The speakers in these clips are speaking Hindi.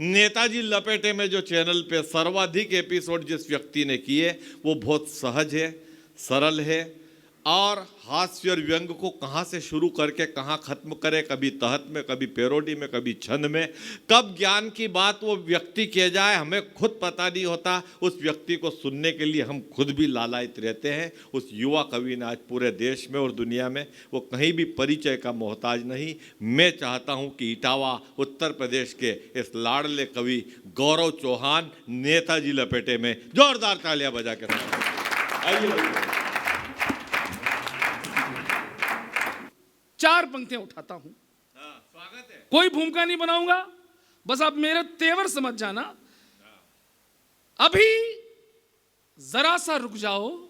नेताजी लपेटे में जो चैनल पे सर्वाधिक एपिसोड जिस व्यक्ति ने किए वो बहुत सहज है, सरल है और हास्य और व्यंग को कहाँ से शुरू करके कहाँ खत्म करे, कभी तहत में, कभी पैरोडी में, कभी छंद में, कब ज्ञान की बात वो व्यक्ति कह जाए हमें खुद पता नहीं होता। उस व्यक्ति को सुनने के लिए हम खुद भी लालायित रहते हैं। उस युवा कवि ने आज पूरे देश में और दुनिया में वो कहीं भी परिचय का मोहताज नहीं। मैं चाहता हूँ कि इटावा उत्तर प्रदेश के इस लाडले कवि गौरव चौहान नेताजी लपेटे में जोरदार तालियां बजा के आइए। 4 पंक्तियां उठाता हूं। स्वागत है। कोई भूमिका नहीं बनाऊंगा, बस आप मेरे तेवर समझ जाना। अभी जरा सा रुक जाओ,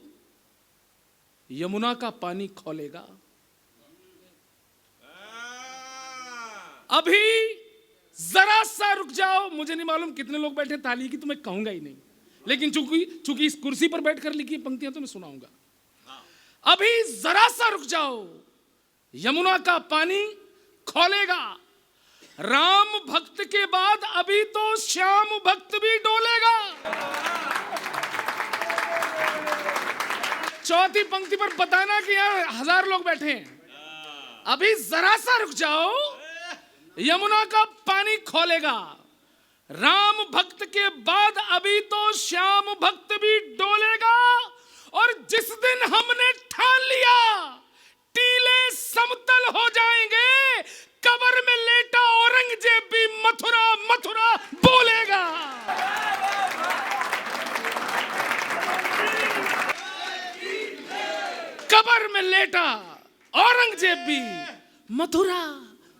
यमुना का पानी खौलेगा। अभी जरा सा रुक जाओ। मुझे नहीं मालूम कितने लोग बैठे ताली की, तो मैं कहूंगा ही नहीं, लेकिन चूंकि इस कुर्सी पर बैठकर लिखी पंक्तियां तो मैं सुनाऊंगा। अभी जरा सा रुक जाओ, यमुना का पानी खौलेगा। राम भक्त के बाद अभी तो श्याम भक्त भी डोलेगा। चौथी पंक्ति पर बताना कि यार 1000 लोग बैठे हैं। अभी जरा सा रुक जाओ, यमुना का पानी खौलेगा। राम भक्त के बाद अभी तो श्याम भक्त भी डोलेगा। और जिस दिन हमने ठान लिया टीले समतल हो जाएंगे, कब्र में लेटा औरंगजेब भी मथुरा मथुरा बोलेगा। कब्र में लेटा औरंगजेब भी मथुरा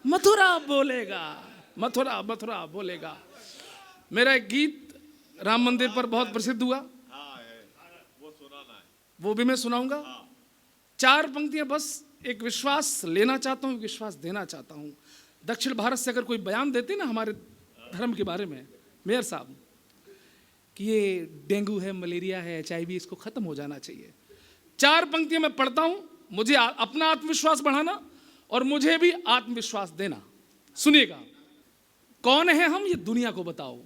मथुरा बोलेगा, मथुरा मथुरा बोलेगा। मेरा एक गीत राम मंदिर पर बहुत प्रसिद्ध हुआ, वो भी मैं सुनाऊंगा। 4 पंक्तियां बस। एक विश्वास लेना चाहता हूं, विश्वास देना चाहता हूं। दक्षिण भारत से अगर कोई बयान देते ना हमारे धर्म के बारे में, मेयर साहब, कि ये डेंगू है, मलेरिया है, HIV, इसको खत्म हो जाना चाहिए। 4 पंक्तियां मैं पढ़ता हूं, मुझे अपना आत्मविश्वास बढ़ाना और मुझे भी आत्मविश्वास देना। सुनिएगा। कौन है हम, ये दुनिया को बताओ।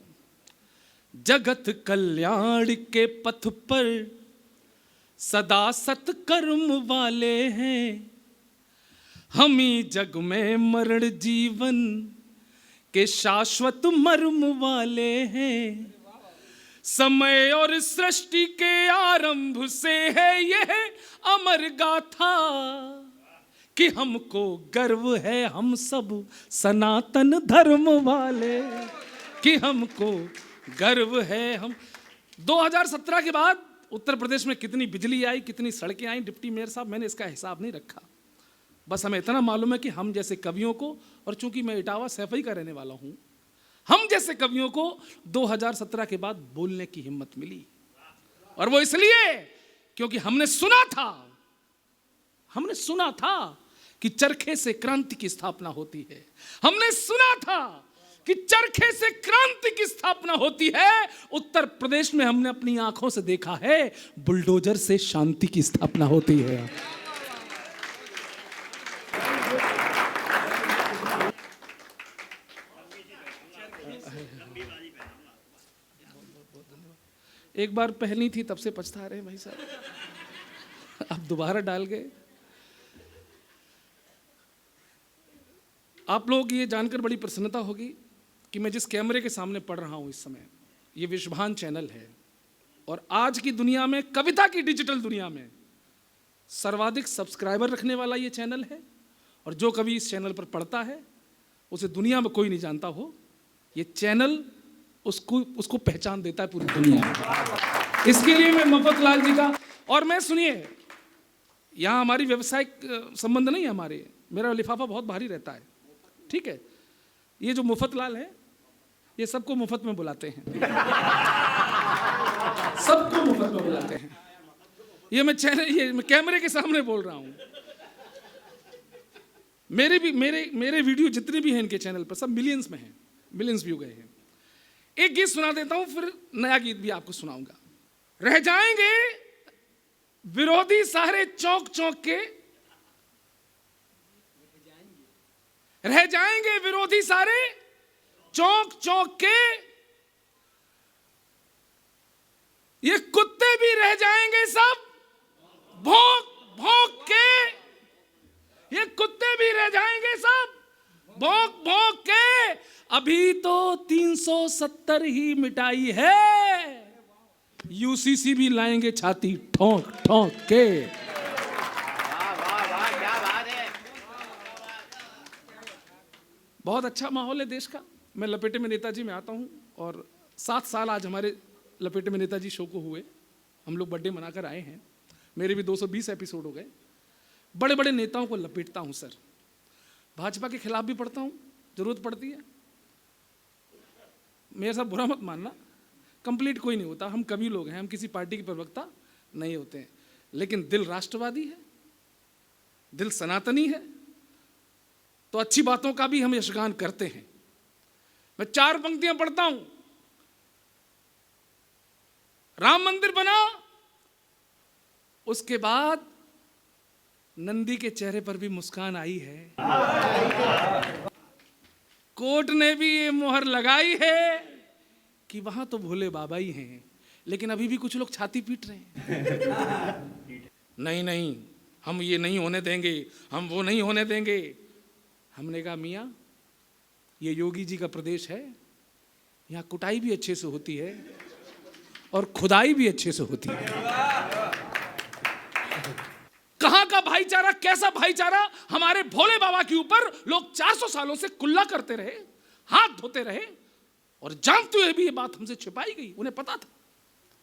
जगत कल्याण के पथ पर सदा सत्कर्म वाले हैं। हम ही जग में मरण जीवन के शाश्वत मर्म वाले हैं। समय और सृष्टि के आरंभ से है यह अमर गाथा कि हमको गर्व है हम सब सनातन धर्म वाले, कि हमको गर्व है हम। 2017 के बाद उत्तर प्रदेश में कितनी बिजली आई, कितनी सड़कें आई, डिप्टी मेयर साहब, मैंने इसका हिसाब नहीं रखा। बस हमें इतना मालूम है कि हम जैसे कवियों को, और चूंकि मैं इटावा सैफई का रहने वाला हूं, हम जैसे कवियों को 2017 के बाद बोलने की हिम्मत मिली। और वो इसलिए क्योंकि हमने सुना था कि चरखे से क्रांति की स्थापना होती है। हमने सुना था कि चरखे से क्रांति की स्थापना होती है। उत्तर प्रदेश में हमने अपनी आंखों से देखा है, बुलडोजर से शांति की स्थापना होती है। एक बार पहली थी, तब से पछता रहे भाई साहब, अब दोबारा डाल गए। आप लोग ये जानकर बड़ी प्रसन्नता होगी कि मैं जिस कैमरे के सामने पढ़ रहा हूं इस समय, ये विश्वभान चैनल है। और आज की दुनिया में, कविता की डिजिटल दुनिया में, सर्वाधिक सब्सक्राइबर रखने वाला ये चैनल है। और जो कभी इस चैनल पर पढ़ता है उसे दुनिया में कोई नहीं जानता हो। ये चैनल उसको पहचान देता है पूरी दुनिया में। इसके लिए मैं मफत लाल जी का, और मैं सुनिए, यहाँ हमारी व्यावसायिक संबंध नहीं है हमारे, मेरा लिफाफा बहुत भारी रहता है, ठीक है। ये जो मुफ्त लाल है, ये सबको मुफ्त में बुलाते हैं, सबको मुफ्त में बुलाते हैं। ये मैं कैमरे के सामने बोल रहा हूं। मेरे वीडियो जितने भी हैं इनके चैनल पर, सब मिलियंस में हैं, मिलियंस व्यू गए हैं। एक गीत सुना देता हूं, फिर नया गीत भी आपको सुनाऊंगा। रह जाएंगे विरोधी सारे चौंक चौंक के, रह जाएंगे विरोधी सारे चौंक चौंक के ये कुत्ते भी रह जाएंगे सब, भौंक भौंक के ये कुत्ते भी रह जाएंगे सब, भौंक भौंक के। अभी तो 370 ही मिटाई है, यूसीसी भी लाएंगे छाती ठोंक ठोंक के। बहुत अच्छा माहौल है देश का। मैं लपेटे में नेताजी में आता हूं और 7 साल आज हमारे लपेटे में नेताजी शो को हुए। हम लोग बर्थडे मनाकर आए हैं, मेरे भी 220 एपिसोड हो गए। बड़े बड़े नेताओं को लपेटता हूं सर, भाजपा के खिलाफ भी पढ़ता हूं, जरूरत पड़ती है। मेरे साथ बुरा मत मानना, कंप्लीट कोई नहीं होता, हम कभी लोग हैं, हम किसी पार्टी के प्रवक्ता नहीं होते हैं, लेकिन दिल राष्ट्रवादी है, दिल सनातनी है, तो अच्छी बातों का भी हम यशगान करते हैं। मैं 4 पंक्तियां पढ़ता हूं। राम मंदिर बना, उसके बाद नंदी के चेहरे पर भी मुस्कान आई है, कोर्ट ने भी ये मोहर लगाई है कि वहां तो भोले बाबा ही हैं, लेकिन अभी भी कुछ लोग छाती पीट रहे हैं। नहीं नहीं, हम ये नहीं होने देंगे, हम वो नहीं होने देंगे। हमने कहा मियाँ, ये योगी जी का प्रदेश है, यहाँ कुटाई भी अच्छे से होती है और खुदाई भी अच्छे से होती है। कहां का भाईचारा, कैसा भाईचारा? हमारे भोले बाबा के ऊपर लोग 400 सालों से कुल्ला करते रहे, हाथ धोते रहे, और जानते हुए भी ये बात हमसे छिपाई गई, उन्हें पता था।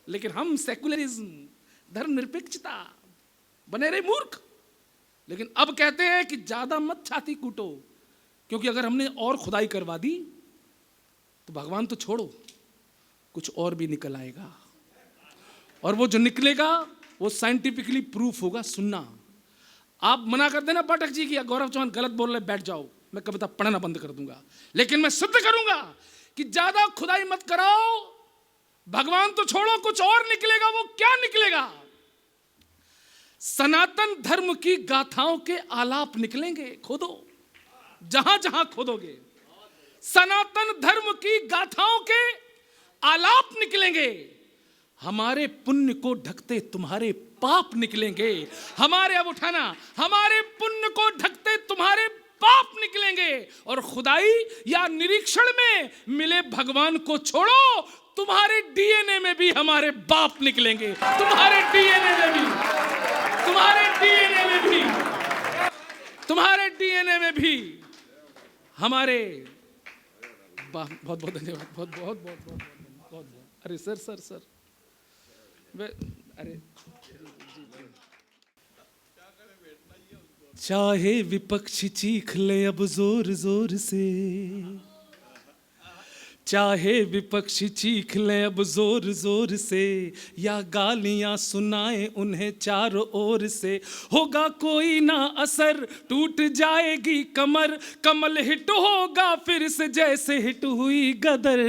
लेकिन हम सेकुलरिज्म, धर्मनिरपेक्षता बने रहे मूर्ख। लेकिन अब कहते हैं कि ज्यादा मत छाती कूटो, क्योंकि अगर हमने और खुदाई करवा दी तो भगवान तो छोड़ो, कुछ और भी निकल आएगा, और वो जो निकलेगा वो साइंटिफिकली प्रूफ होगा। सुनना, आप मना कर देना पाठक जी की गौरव चौहान गलत बोल रहे, बैठ जाओ, मैं कविता पढ़ना बंद कर दूंगा, लेकिन मैं सिद्ध करूंगा कि ज्यादा खुदाई मत कराओ, भगवान तो छोड़ो, कुछ और निकलेगा। वो क्या निकलेगा? सनातन धर्म की गाथाओं के आलाप निकलेंगे। खोदो, जहां जहां खोदोगे सनातन धर्म की गाथाओं के आलाप निकलेंगे। हमारे पुण्य को ढकते तुम्हारे पाप निकलेंगे। हमारे, अब उठाना, हमारे पुण्य को ढकते तुम्हारे पाप निकलेंगे। और खुदाई या निरीक्षण में मिले भगवान को छोड़ो, तुम्हारे डीएनए में भी हमारे बाप निकलेंगे। तुम्हारे डीएनए में भी, तुम्हारे डीएनए में भी, तुम्हारे डीएनए में भी हमारे। बहुत बहुत धन्यवाद, बहुत बहुत बहुत बहुत बहुत। अरे सर सर सर, अरे चाहे विपक्ष चीख ले अब जोर जोर से, चाहे विपक्ष चीख ले अब जोर जोर से, या गालियां सुनाए उन्हें चारों ओर से, होगा कोई ना असर, टूट जाएगी कमर, कमल हिट होगा फिर से जैसे हिट हुई गदर।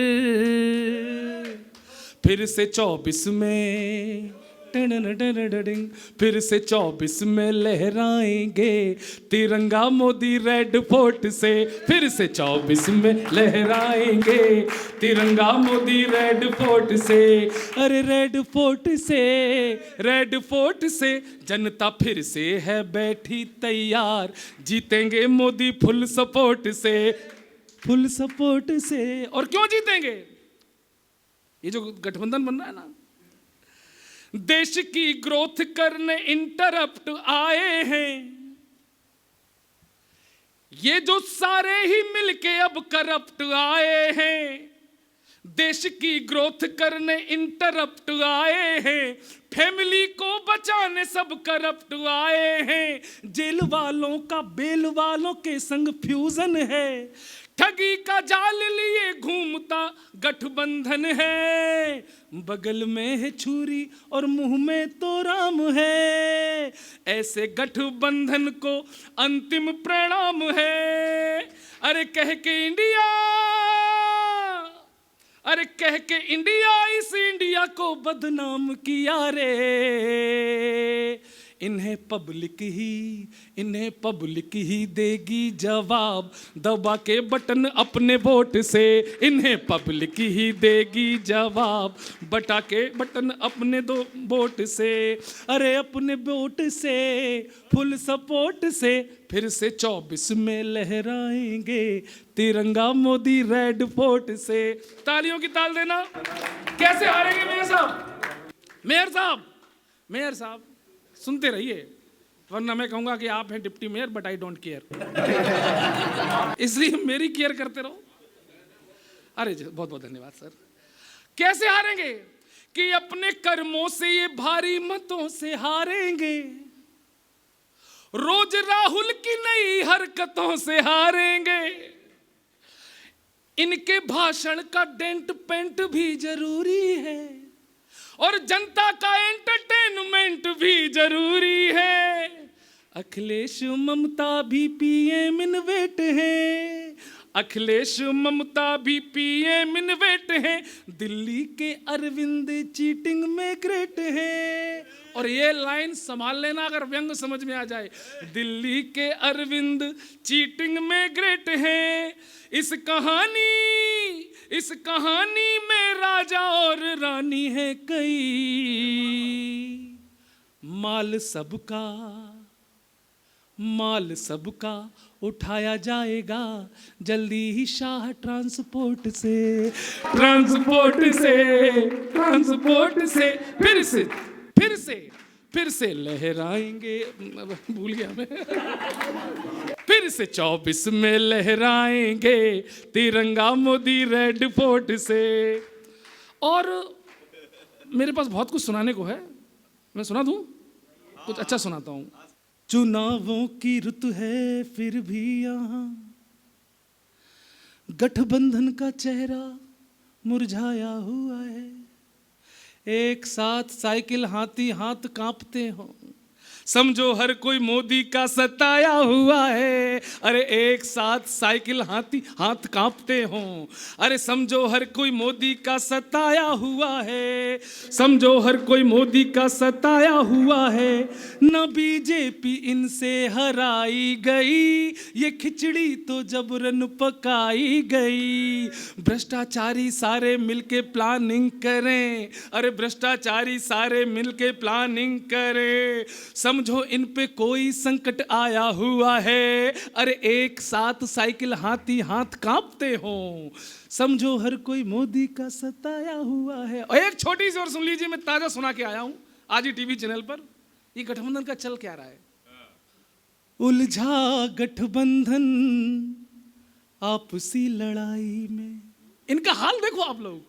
फिर से 24 में फिर से 24 में लहराएंगे तिरंगा मोदी रेड फोर्ट से। फिर से 24 में लहराएंगे तिरंगा मोदी रेड फोर्ट से। अरे रेड फोर्ट से, रेड फोर्ट से जनता फिर से है बैठी तैयार, जीतेंगे मोदी फुल सपोर्ट से, फुल सपोर्ट से। और क्यों जीतेंगे? ये जो गठबंधन बन रहा है ना, देश की ग्रोथ करने इंटरप्ट आए हैं, ये जो सारे ही मिलके अब करप्ट आए हैं। देश की ग्रोथ करने इंटरप्ट आए हैं, फैमिली को बचाने सब करप्ट आए हैं। जेल वालों का बेल वालों के संग फ्यूजन है, ठगी का जाल लिए घूमता गठबंधन है। बगल में है छुरी और मुंह में तो राम है, ऐसे गठबंधन को अंतिम प्रणाम है। अरे कह के इंडिया, अरे कह के इंडिया, इस इंडिया को बदनाम किया रे। इन्हें पब्लिक ही देगी जवाब, दबा के बटन अपने वोट से। इन्हें पब्लिक ही देगी जवाब, बटा के बटन अपने दो वोट से। अरे अपने वोट से, फुल सपोर्ट से, फिर से 24 में लहराएंगे तिरंगा मोदी रेड फोर्ट से। तालियों की ताल देना। कैसे हारेंगे मेयर साहब? मेयर साहब सुनते रहिए, वरना मैं कहूंगा कि आप हैं deputy mayor but I don't care. इसलिए मेरी केयर करते रहो। अरे बहुत बहुत धन्यवाद सर। कैसे हारेंगे? कि अपने कर्मों से, ये भारी मतों से हारेंगे। रोज राहुल की नई हरकतों से हारेंगे। इनके भाषण का डेंट पेंट भी जरूरी है और जनता का एंटरटेनमेंट भी जरूरी है। अखिलेश ममता भी पीएम इन वेट हैं, अखिलेश ममता भी पीएम इन वेट हैं। दिल्ली के अरविंद चीटिंग में ग्रेट हैं। और ये लाइन संभाल लेना अगर व्यंग समझ में आ जाए। दिल्ली के अरविंद चीटिंग में ग्रेट हैं। इस कहानी में राजा और रानी है कई। माल सबका उठाया जाएगा जल्दी ही शाह ट्रांसपोर्ट से। फिर से लहराएंगे, भूल गया मैं। फिर से 24 में लहराएंगे तिरंगा मोदी रेड फोर्ट से। और मेरे पास बहुत कुछ सुनाने को है, मैं सुना दूं? कुछ अच्छा सुनाता हूं। चुनावों की ऋतु है फिर भी यहाँ गठबंधन का चेहरा मुरझाया हुआ है। एक साथ साइकिल हाथी हाथ कांपते हो, समझो हर कोई मोदी का सताया हुआ है। अरे एक साथ साइकिल हाथी हाथ कांपते हो, अरे समझो हर कोई मोदी का सताया हुआ है। समझो हर कोई मोदी का सताया हुआ है। न बीजेपी इनसे हराई गई, ये खिचड़ी तो जबरन पकाई गई। भ्रष्टाचारी सारे मिलके प्लानिंग करें, अरे भ्रष्टाचारी सारे मिलके प्लानिंग करें। समझो इन पे कोई संकट आया हुआ है, अरे एक साथ साइकिल हाथी हाथ कांपते हो। समझो हर कोई मोदी का सताया हुआ है। और एक छोटी सी और सुन लीजिए, मैं ताजा सुना के आया हूं आज ही टीवी चैनल पर। ये गठबंधन का चल क्या रहा है? उलझा गठबंधन आपसी लड़ाई में। इनका हाल देखो आप लोग।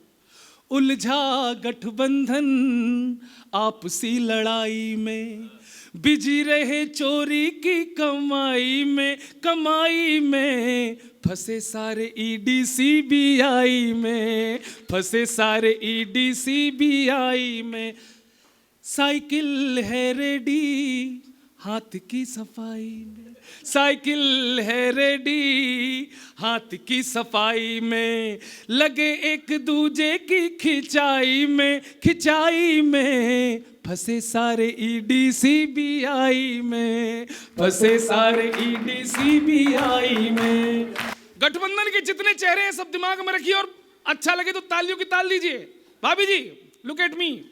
उलझा गठबंधन आपसी लड़ाई में, बिजी रहे चोरी की कमाई में, फंसे सारे ईडी सीबीआई में, फंसे सारे ईडी सीबीआई में। साइकिल है रेडी हाथ की सफाई में, साइकिल है रेडी हाथ की सफाई में। लगे एक दूजे की खिंचाई में, फंसे सारे ईडी सीबीआई में, फंसे सारे ईडी सीबीआई में। गठबंधन के जितने चेहरे हैं सब दिमाग में रखिए और अच्छा लगे तो तालियों की ताल दीजिए। भाभी जी look at me.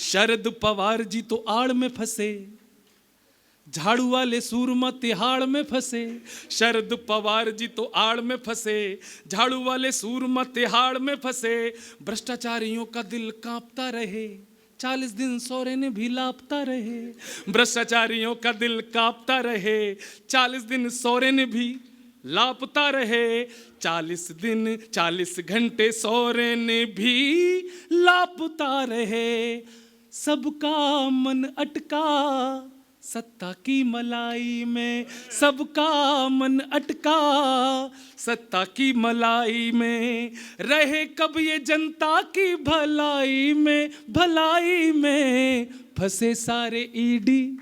Sharad Pawar ji तो आड़ में फंसे, झाड़ू वाले सूरमा तिहाड़ में फंसे। शरद पवार जी तो आड़ में फंसे, झाड़ू वाले सूरमा तिहाड़ में फंसे। भ्रष्टाचारियों का दिल कांपता रहे, 40 दिन सोरेन भी लापता रहे। भ्रष्टाचारियों का दिल कांपता रहे, 40 दिन सोरेन भी लापता रहे। 40 घंटे सोरेन भी लापता रहे। सबका मन अटका सत्ता की मलाई में, सबका मन अटका सत्ता की मलाई में। रहे कब ये जनता की भलाई में, फंसे सारे ईडी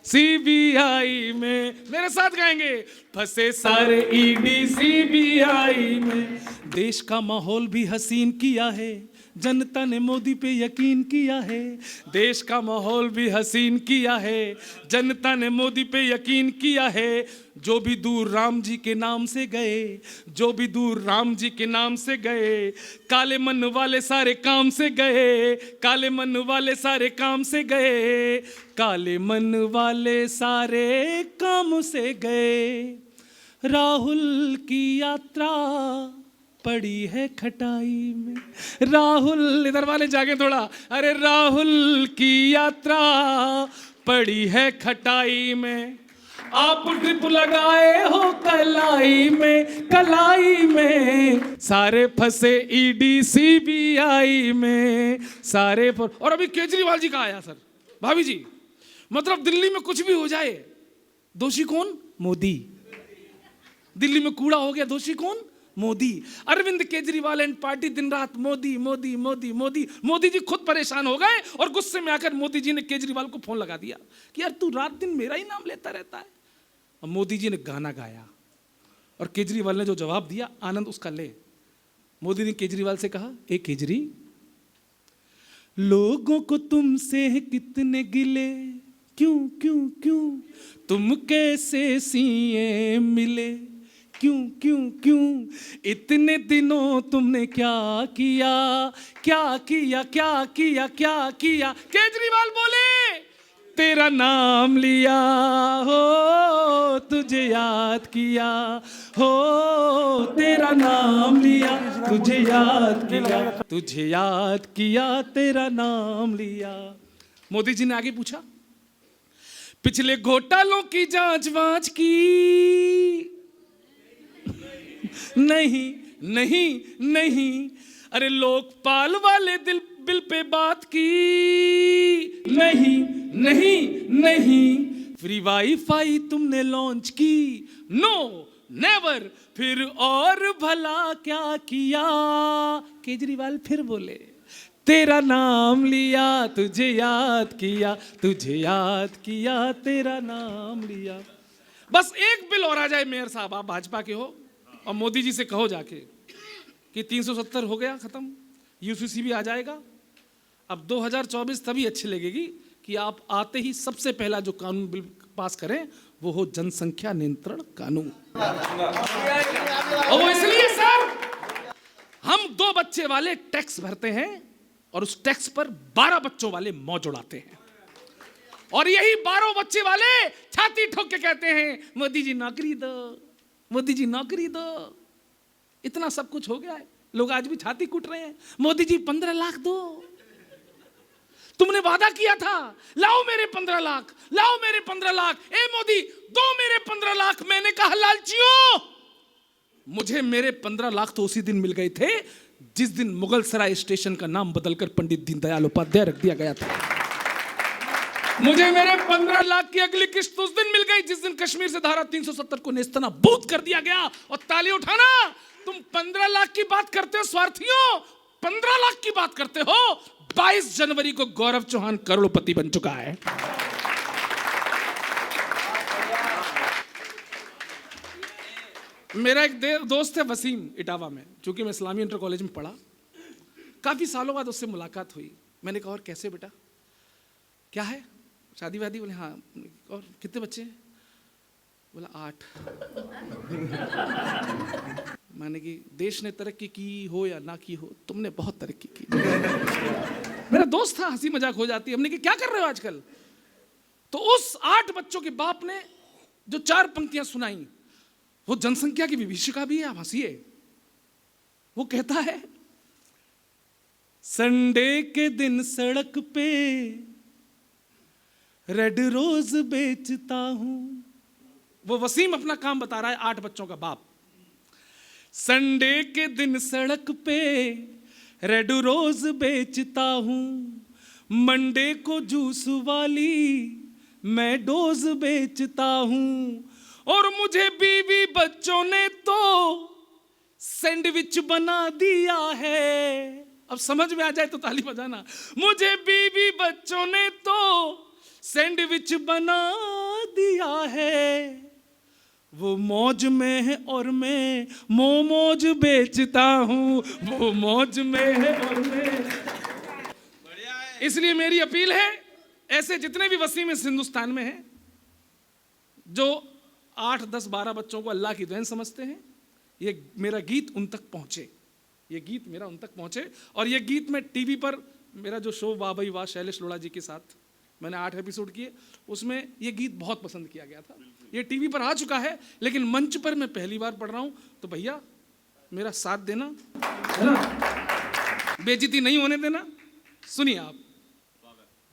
सीबीआई में। मेरे साथ गाएंगे, फंसे सारे ईडी सीबीआई में। देश का माहौल भी हसीन किया है, जनता ने मोदी पे यकीन किया है, देश का माहौल भी हसीन किया है। जनता ने मोदी पे यकीन किया है, जो भी दूर राम जी के नाम से गए, जो भी दूर राम जी के नाम से गए, काले मन वाले सारे काम से गए, काले मन वाले सारे काम से गए, काले मन वाले सारे काम से गए। राहुल की यात्रा पड़ी है खटाई में, राहुल, इधर वाले जागे थोड़ा, अरे राहुल की यात्रा पड़ी है खटाई में। आप ट्रिप लगाए हो कलाई में, कलाई में, सारे फंसे ईडी सीबीआई में, सारे और अभी केजरीवाल जी का आया सर, भाभी जी, मतलब दिल्ली में कुछ भी हो जाए, दोषी कौन? मोदी। दिल्ली में कूड़ा हो गया, दोषी कौन? मोदी। अरविंद केजरीवाल एंड पार्टी दिन रात मोदी मोदी मोदी मोदी। मोदी जी खुद परेशान हो गए और गुस्से में आकर मोदी जी ने केजरीवाल को फोन लगा दिया कि यार तू रात दिन मेरा ही नाम लेता रहता है। और मोदी जी ने गाना गाया और केजरीवाल ने जो जवाब दिया, आनंद उसका ले। मोदी ने केजरीवाल से कहा, ए केजरी, लोगों को तुमसे कितने गिले, क्यों क्यों क्यों, तुम कैसे सीएम मिले, क्यों क्यों क्यों, इतने दिनों तुमने क्या किया, क्या किया क्या किया क्या किया। केजरीवाल बोले, तेरा नाम लिया हो, तुझे याद किया हो, तेरा नाम लिया, तुझे याद किया, तुझे याद किया, तेरा नाम लिया। मोदी जी ने आगे पूछा, पिछले घोटालों की जांच वांच की? नहीं नहीं नहीं। अरे लोकपाल वाले बिल पे बात की? नहीं नहीं नहीं। फ्री वाईफाई तुमने लॉन्च की? No never. फिर और भला क्या किया? केजरीवाल फिर बोले, तेरा नाम लिया, तुझे याद किया, तुझे याद किया, तेरा नाम लिया। बस एक बिल और आ जाए मेयर साहब, आप भाजपा के हो, और मोदी जी से कहो जाके कि 370 हो गया खत्म, यूसीसी भी आ जाएगा। अब 2024 तभी अच्छी लगेगी कि आप आते ही सबसे पहला जो कानून बिल पास करें वो हो जनसंख्या नियंत्रण कानून। और वो इसलिए सर, हम 2 बच्चे वाले टैक्स भरते हैं और उस टैक्स पर 12 बच्चों वाले मौज उड़ाते हैं, और यही 12 बच्चे वाले छाती ठोक के कहते हैं, मोदी जी नौकरी दो, मोदी जी नौकरी दो। इतना सब कुछ हो गया है, लोग आज भी छाती कूट रहे हैं, मोदी जी 15 लाख दो। तुमने वादा किया था, लाओ मेरे 15 लाख, लाओ मेरे 15 लाख। ए मोदी, दो मेरे 15 लाख। मैंने कहा, लालचियों, मुझे मेरे 15 लाख तो उसी दिन मिल गए थे जिस दिन मुगल सराय स्टेशन का नाम बदलकर पंडित दीनदयाल उपाध्याय रख दिया गया था। मुझे मेरे 15 लाख की अगली किस्त उस दिन मिल गई जिस दिन कश्मीर से धारा 370 को नेस्तनाबूद कर दिया गया। और ताली उठाना, तुम 15 लाख की बात करते हो स्वार्थियों, 15 लाख की बात करते हो। 22 जनवरी को गौरव चौहान करोड़पति बन चुका है। मेरा एक दोस्त है वसीम, इटावा में, चूंकि मैं इस्लामी इंटर कॉलेज में पढ़ा, काफी सालों बाद उससे मुलाकात हुई। मैंने कहा, और कैसे बेटा, क्या है, शादी वादी? बोले हाँ। और कितने बच्चे हैं? बोला 8। माने कि देश ने तरक्की की हो या ना की हो, तुमने बहुत तरक्की की। मेरा दोस्त था, हंसी मजाक हो जाती है। हमने कि क्या कर रहे हो आजकल? तो उस 8 बच्चों के बाप ने जो 4 पंक्तियां सुनाई, वो जनसंख्या की विभीषिका भी है, आप हंसिए। वो कहता है, संडे के दिन सड़क पे रेड रोज बेचता हूं। वो वसीम अपना काम बता रहा है, 8 बच्चों का बाप। संडे के दिन सड़क पे रेड रोज बेचता हूं, मंडे को जूस वाली मैं डोज बेचता हूं, और मुझे बीवी बच्चों ने तो सैंडविच बना दिया है। अब समझ में आ जाए तो ताली बजाना। मुझे बीवी बच्चों ने तो सैंडविच बना दिया है, वो मौज में है और मैं मोमोज बेचता हूँ। वो मौज में है और मैं इसलिए मेरी अपील है, ऐसे जितने भी वसीम इस हिंदुस्तान में हैं, जो 8, 10, 12 बच्चों को अल्लाह की देन समझते हैं, ये मेरा गीत उन तक पहुंचे, ये गीत मेरा उन तक पहुंचे। और ये गीत मैं टीवी पर, मेरा जो शो वाह भाई वाह शैलेश लोढ़ा जी के साथ मैंने 8 एपिसोड किए, उसमें ये गीत बहुत पसंद किया गया था। ये टीवी पर आ चुका है, लेकिन मंच पर मैं पहली बार पढ़ रहा हूं, तो भैया मेरा साथ देना, है ना, बेइज्जती नहीं होने देना। सुनिए आप,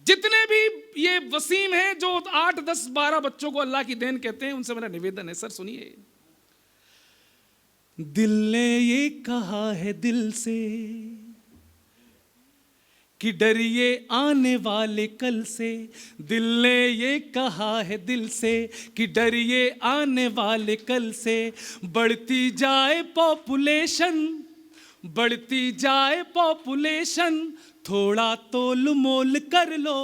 जितने भी ये वसीम हैं जो 8, 10, 12 बच्चों को अल्लाह की देन कहते हैं, उनसे मेरा निवेदन है, सर सुनिए। दिल ने ये कहा है दिल से कि डरिए आने वाले कल से, दिल ने ये कहा है दिल से कि डरिए आने वाले कल से। बढ़ती जाए पॉपुलेशन, बढ़ती जाए पॉपुलेशन, थोड़ा तोल मोल कर लो,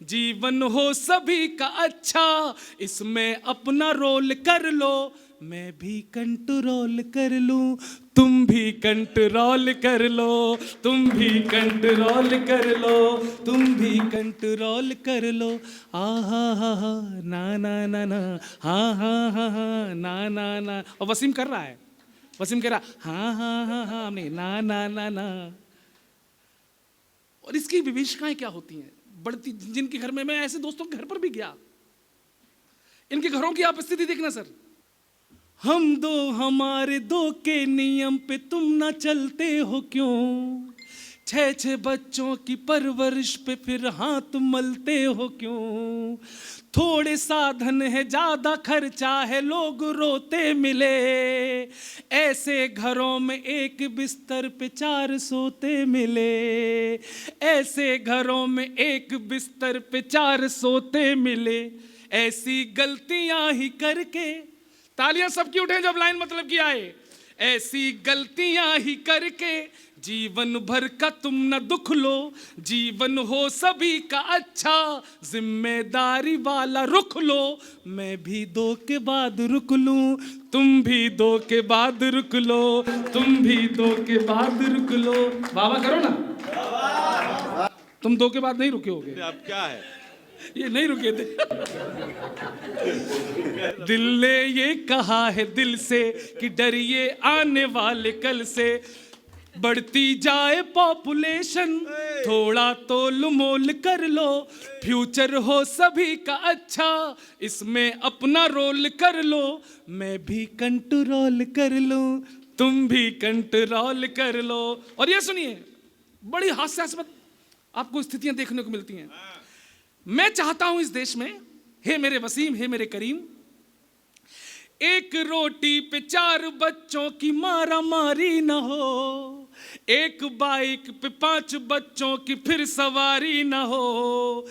जीवन हो सभी का अच्छा, इसमें अपना रोल कर लो। मैं भी कंट्रोल कर लूं, तुम भी कंट्रोल कर लो, तुम भी कंट्रोल कर लो, तुम भी कंट्रोल कर लो। आ हा ना ना ना ना, हाँ हाँ हाँ हाँ ना ना ना। और वसीम कर रहा है, वसीम कह रहा हाँ हाँ हाँ हाँ, नहीं ना ना ना ना। और इसकी विभीषिकाएं क्या होती हैं बढ़ती, जिनके घर में, मैं ऐसे दोस्तों के घर पर भी गया, इनके घरों की आप स्थिति देखना सर। हम दो हमारे दो के नियम पे तुम ना चलते हो क्यों, 6 बच्चों की परवरिश पे फिर हाथ मलते हो क्यों। थोड़े साधन है ज्यादा खर्चा है, लोग रोते मिले, ऐसे घरों में एक बिस्तर पे 4 सोते मिले, ऐसे घरों में एक बिस्तर पे 4 सोते मिले। ऐसी गलतियां ही करके, तालियां सबकी उठे जब लाइन मतलब की आए, ऐसी गलतियां ही करके जीवन भर का तुम न दुख लो, जीवन हो सभी का अच्छा, जिम्मेदारी वाला रुख लो। मैं भी 2 के बाद रुक लूं, तुम भी 2 के बाद रुक लो, तुम भी 2 के बाद रुक लो। बाबा करो ना, तुम 2 के बाद नहीं रुके होगे। अब क्या है, ये नहीं रुके थे। दिल ने ये कहा है दिल से कि डरिए आने वाले कल से। बढ़ती जाए पॉपुलेशन, थोड़ा तोल मोल कर लो, फ्यूचर हो सभी का अच्छा, इसमें अपना रोल कर लो। मैं भी कंट्रोल कर लूं, तुम भी कंट्रोल कर लो। और ये सुनिए, बड़ी हास्यास्पद आपको स्थितियां देखने को मिलती हैं। मैं चाहता हूं इस देश में, हे मेरे वसीम, हे मेरे करीम, एक रोटी पे 4 बच्चों की मारा मारी न हो, एक बाइक पे 5 बच्चों की फिर सवारी न हो,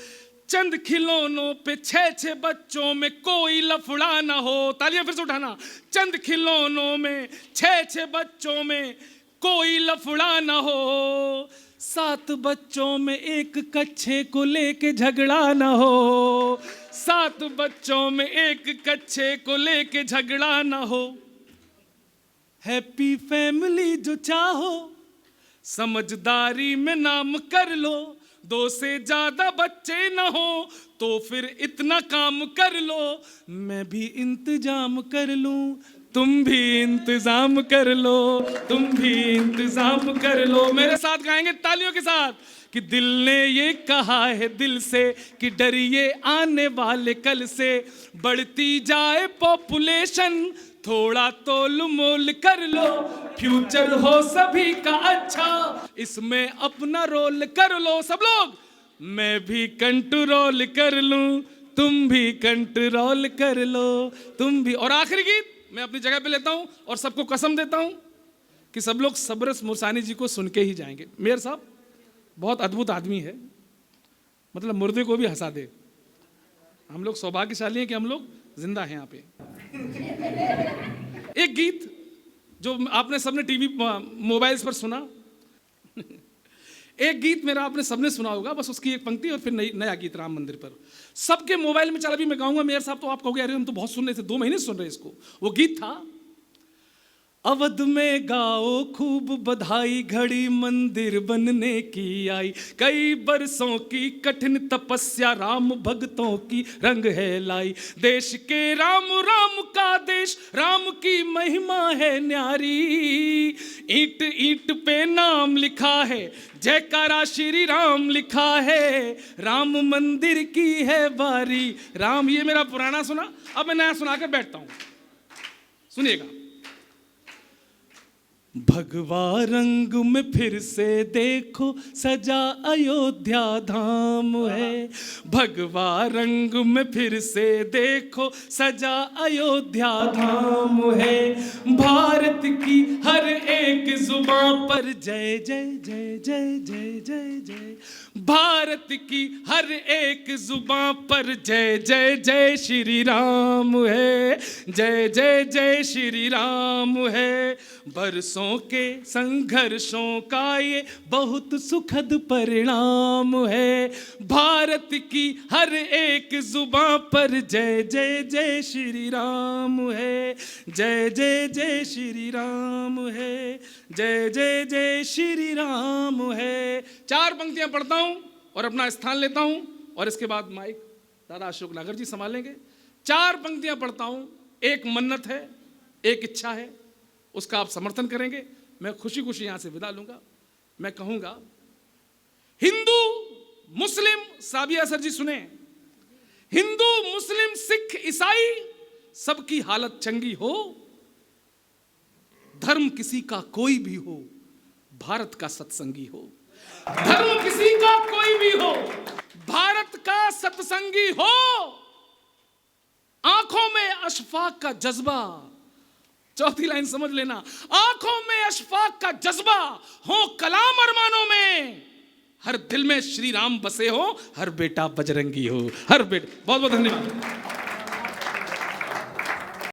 चंद खिलौनों पे 6 बच्चों में कोई लफड़ा न हो। तालियां फिर से उठाना। चंद खिलौनों में 6 बच्चों में कोई लफड़ा न हो, 7 बच्चों में एक कच्छे को लेके झगड़ा न हो, 7 बच्चों में एक कच्छे को लेके झगड़ा न हो। हैप्पी फैमिली जो चाहो, समझदारी में नाम कर लो, 2 से ज्यादा बच्चे न हो तो फिर इतना काम कर लो। मैं भी इंतजाम कर लूं, तुम भी इंतजाम कर लो, तुम भी इंतजाम कर लो। मेरे साथ गाएंगे तालियों के साथ कि दिल ने ये कहा है दिल से कि डरिए आने वाले कल से। बढ़ती जाए पॉपुलेशन, थोड़ा तोल मोल कर लो, फ्यूचर हो सभी का अच्छा, इसमें अपना रोल कर लो। सब लोग, मैं भी कंट्रोल कर लूं, तुम भी कंट्रोल कर लो, तुम भी। और आखिरी गीत मैं अपनी जगह पे लेता हूं और सबको कसम देता हूं कि सब लोग सबरस मुरसानी जी को सुन के ही जाएंगे। मेयर साहब बहुत अद्भुत आदमी है, मतलब मुर्दे को भी हंसा दे। हम लोग सौभाग्यशाली हैं कि हम लोग जिंदा हैं यहाँ पे। एक गीत जो आपने सबने टीवी मोबाइल्स पर सुना, एक गीत मेरा आपने सबने सुना होगा, बस उसकी एक पंक्ति और फिर नया गीत राम मंदिर पर। सबके मोबाइल में चला, भी मैं गाऊंगा मेयर साहब तो आप कहोगे अरे हम तो बहुत सुन रहे थे, 2 महीने सुन रहे इसको। वो गीत था, अवध में गाओ खूब बधाई, घड़ी मंदिर बनने की आई। कई बरसों की कठिन तपस्या राम भक्तों की रंग है लाई। देश के राम, राम का देश, राम की महिमा है न्यारी। ईंट ईंट पे नाम लिखा है, जयकारा श्री राम लिखा है। राम मंदिर की है बारी। राम, ये मेरा पुराना सुना, अब मैं नया सुना के बैठता हूं, सुनिएगा। भगवा रंग में फिर से देखो सजा अयोध्या धाम है। भगवा रंग में फिर से देखो सजा अयोध्या धाम है। भारत की हर एक जुबान पर जय जय जय जय जय जय जय। भारत की हर एक जुबान पर जय जय जय श्री राम है। जय जय जय श्री राम है। बरसों के संघर्षों का ये बहुत सुखद परिणाम है। भारत की हर एक जुबान पर जय जय जय श्री राम है। जय जय जय श्री राम है। जय जय जय श्री राम है। 4 पंक्तियां पढ़ता हूं और अपना स्थान लेता हूं, और इसके बाद माइक दादा अशोक नागर जी संभालेंगे। 4 पंक्तियां पढ़ता हूं, एक मन्नत है, एक इच्छा है, उसका आप समर्थन करेंगे। मैं खुशी खुशी यहां से विदा लूंगा। मैं कहूंगा, हिंदू मुस्लिम, साबिया सर जी सुने, हिंदू मुस्लिम सिख ईसाई सबकी हालत चंगी हो, धर्म किसी का कोई भी हो, भारत का सत्संगी हो। धर्म किसी का कोई भी हो, भारत का सत्संगी हो। आंखों में अशफाक का जज्बा, चौथी लाइन समझ लेना, आंखों में अशफाक का जज्बा हो, कलाम अरमानों में, हर दिल में श्री राम बसे हो, हर बेटा बजरंगी हो, हर बेटा। बहुत बहुत धन्यवाद।